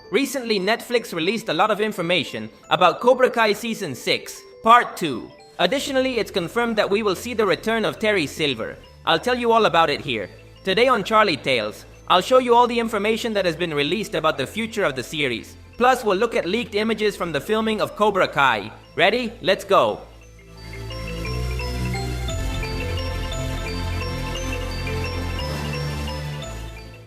Recently, Netflix released a lot of information about Cobra Kai Season 6, Part 2. Additionally, it's confirmed that we will see the return of Terry Silver. I'll tell you all about it here. Today on Charlietales, I'll show you all the information that has been released about the future of the series. Plus, we'll look at leaked images from the filming of Cobra Kai. Ready? Let's go!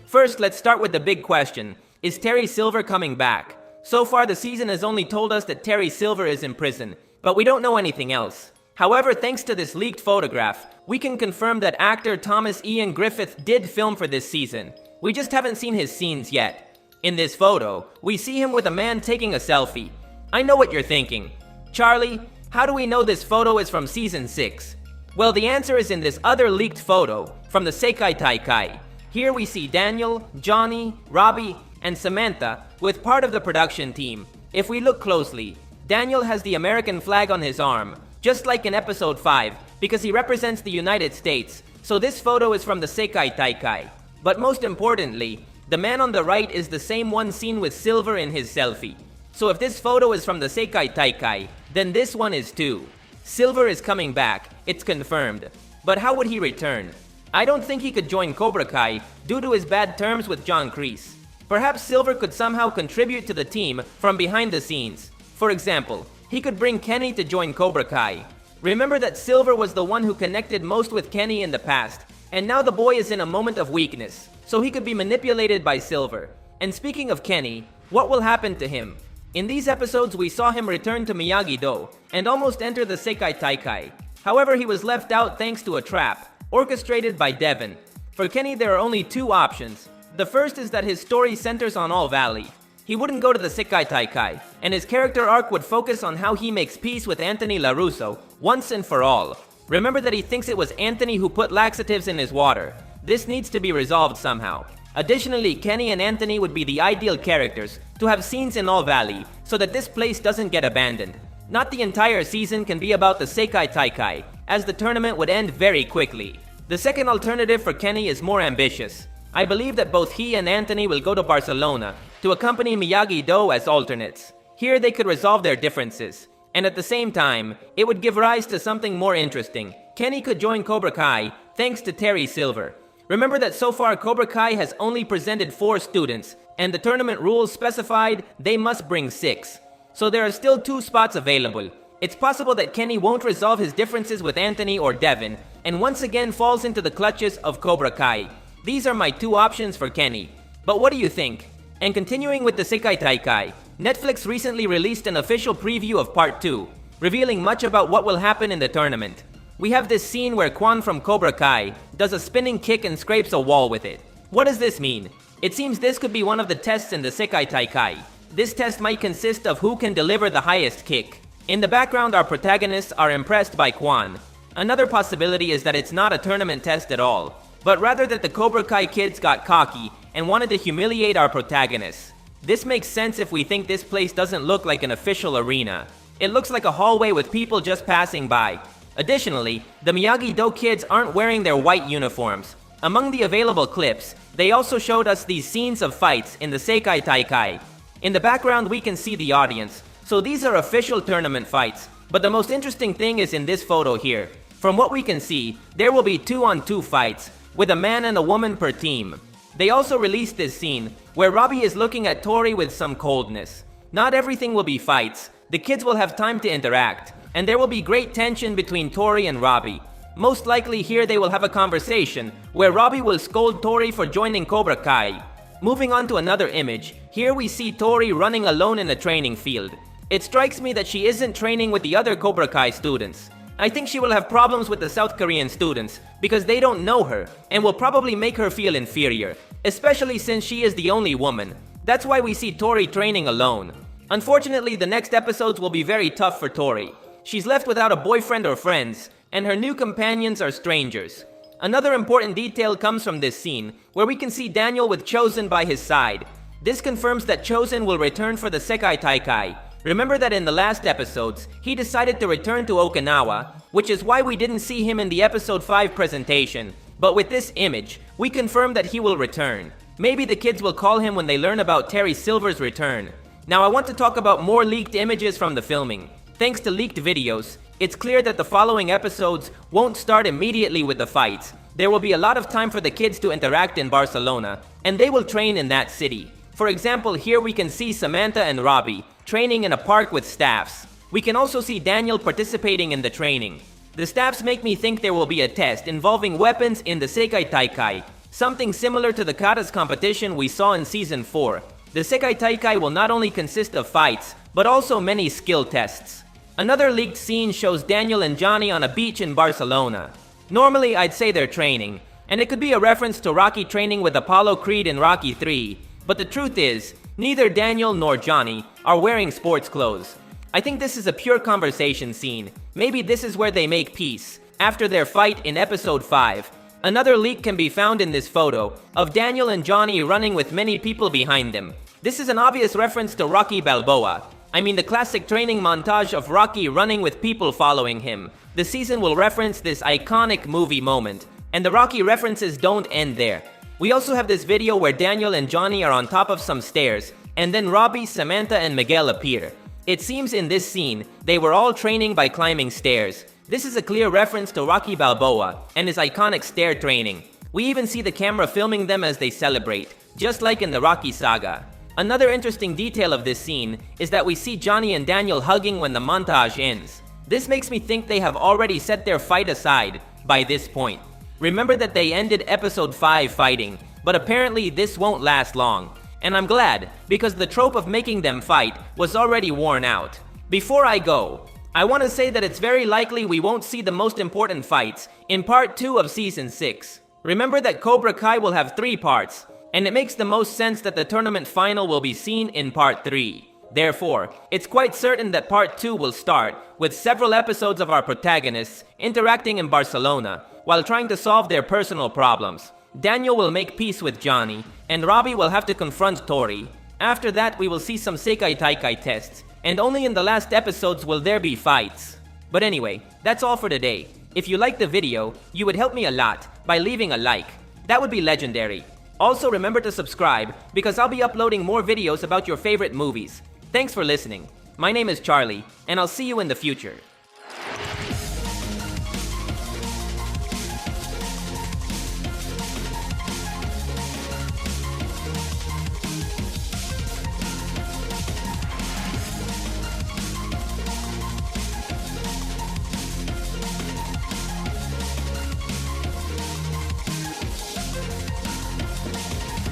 First, let's start with the big question. Is Terry Silver coming back? So far, the season has only told us that Terry Silver is in prison, but we don't know anything else. However, thanks to this leaked photograph, we can confirm that actor Thomas Ian Griffith did film for this season. We just haven't seen his scenes yet. In this photo, we see him with a man taking a selfie. I know what you're thinking. Charlie, how do we know this photo is from Season 6? Well, the answer is in this other leaked photo from the Sekai Taikai. Here we see Daniel, Johnny, Robbie, and Samantha with part of the production team. If we look closely, Daniel has the American flag on his arm, just like in episode 5, because he represents the United States, so this photo is from the Sekai Taikai. But most importantly, the man on the right is the same one seen with Silver in his selfie. So if this photo is from the Sekai Taikai, then this one is too. Silver is coming back, it's confirmed. But how would he return? I don't think he could join Cobra Kai due to his bad terms with John Kreese. Perhaps Silver could somehow contribute to the team from behind the scenes. For example, he could bring Kenny to join Cobra Kai. Remember that Silver was the one who connected most with Kenny in the past, and now the boy is in a moment of weakness, so he could be manipulated by Silver. And speaking of Kenny, what will happen to him? In these episodes, we saw him return to Miyagi-Do and almost enter the Sekai Taikai. However, he was left out thanks to a trap, orchestrated by Devin. For Kenny, there are only two options. The first is that his story centers on All Valley. He wouldn't go to the Sekai Taikai, and his character arc would focus on how he makes peace with Anthony LaRusso once and for all. Remember that he thinks it was Anthony who put laxatives in his water. This needs to be resolved somehow. Additionally, Kenny and Anthony would be the ideal characters to have scenes in All Valley so that this place doesn't get abandoned. Not the entire season can be about the Sekai Taikai, as the tournament would end very quickly. The second alternative for Kenny is more ambitious. I believe that both he and Anthony will go to Barcelona to accompany Miyagi-Do as alternates. Here they could resolve their differences. And at the same time, it would give rise to something more interesting. Kenny could join Cobra Kai thanks to Terry Silver. Remember that so far Cobra Kai has only presented 4 students, and the tournament rules specified they must bring 6. So there are still 2 spots available. It's possible that Kenny won't resolve his differences with Anthony or Devin, and once again falls into the clutches of Cobra Kai. These are my 2 options for Kenny. But what do you think? And continuing with the Sekai Taikai, Netflix recently released an official preview of Part 2, revealing much about what will happen in the tournament. We have this scene where Quan from Cobra Kai does a spinning kick and scrapes a wall with it. What does this mean? It seems this could be one of the tests in the Sekai Taikai. This test might consist of who can deliver the highest kick. In the background, our protagonists are impressed by Quan. Another possibility is that it's not a tournament test at all, but rather that the Cobra Kai kids got cocky and wanted to humiliate our protagonists. This makes sense if we think this place doesn't look like an official arena. It looks like a hallway with people just passing by. Additionally, the Miyagi-Do kids aren't wearing their white uniforms. Among the available clips, they also showed us these scenes of fights in the Sekai Taikai. In the background, we can see the audience, so these are official tournament fights. But the most interesting thing is in this photo here. From what we can see, there will be 2-on-2 fights, with a man and a woman per team. They also released this scene, where Robbie is looking at Tori with some coldness. Not everything will be fights. The kids will have time to interact, and there will be great tension between Tori and Robbie. Most likely here they will have a conversation, where Robbie will scold Tori for joining Cobra Kai. Moving on to another image, here we see Tori running alone in a training field. It strikes me that she isn't training with the other Cobra Kai students. I think she will have problems with the South Korean students because they don't know her and will probably make her feel inferior, especially since she is the only woman. That's why we see Tori training alone. Unfortunately, the next episodes will be very tough for Tori. She's left without a boyfriend or friends, and her new companions are strangers. Another important detail comes from this scene, where we can see Daniel with Chosen by his side. This confirms that Chosen will return for the Sekai Taikai. Remember that in the last episodes, he decided to return to Okinawa, which is why we didn't see him in the episode 5 presentation. But with this image, we confirm that he will return. Maybe the kids will call him when they learn about Terry Silver's return. Now I want to talk about more leaked images from the filming. Thanks to leaked videos, it's clear that the following episodes won't start immediately with the fights. There will be a lot of time for the kids to interact in Barcelona, and they will train in that city. For example, here we can see Samantha and Robbie training in a park with staffs. We can also see Daniel participating in the training. The staffs make me think there will be a test involving weapons in the Sekai Taikai, something similar to the Kata's competition we saw in Season 4. The Sekai Taikai will not only consist of fights, but also many skill tests. Another leaked scene shows Daniel and Johnny on a beach in Barcelona. Normally, I'd say they're training, and it could be a reference to Rocky training with Apollo Creed in Rocky 3, but the truth is, neither Daniel nor Johnny are wearing sports clothes. I think this is a pure conversation scene. Maybe this is where they make peace, after their fight in episode 5. Another leak can be found in this photo, of Daniel and Johnny running with many people behind them. This is an obvious reference to Rocky Balboa. I mean the classic training montage of Rocky running with people following him. The season will reference this iconic movie moment, and the Rocky references don't end there. We also have this video where Daniel and Johnny are on top of some stairs, and then Robbie, Samantha, and Miguel appear. It seems in this scene, they were all training by climbing stairs. This is a clear reference to Rocky Balboa and his iconic stair training. We even see the camera filming them as they celebrate, just like in the Rocky saga. Another interesting detail of this scene is that we see Johnny and Daniel hugging when the montage ends. This makes me think they have already set their fight aside by this point. Remember that they ended episode 5 fighting, but apparently this won't last long. And I'm glad, because the trope of making them fight was already worn out. Before I go, I want to say that it's very likely we won't see the most important fights in part 2 of season 6. Remember that Cobra Kai will have 3 parts, and it makes the most sense that the tournament final will be seen in part 3. Therefore, it's quite certain that part 2 will start with several episodes of our protagonists interacting in Barcelona while trying to solve their personal problems. Daniel will make peace with Johnny, and Robbie will have to confront Tori. After that, we will see some Sekai Taikai tests, and only in the last episodes will there be fights. But anyway, that's all for today. If you liked the video, you would help me a lot by leaving a like. That would be legendary. Also remember to subscribe, because I'll be uploading more videos about your favorite movies. Thanks for listening. My name is Charlie, and I'll see you in the future.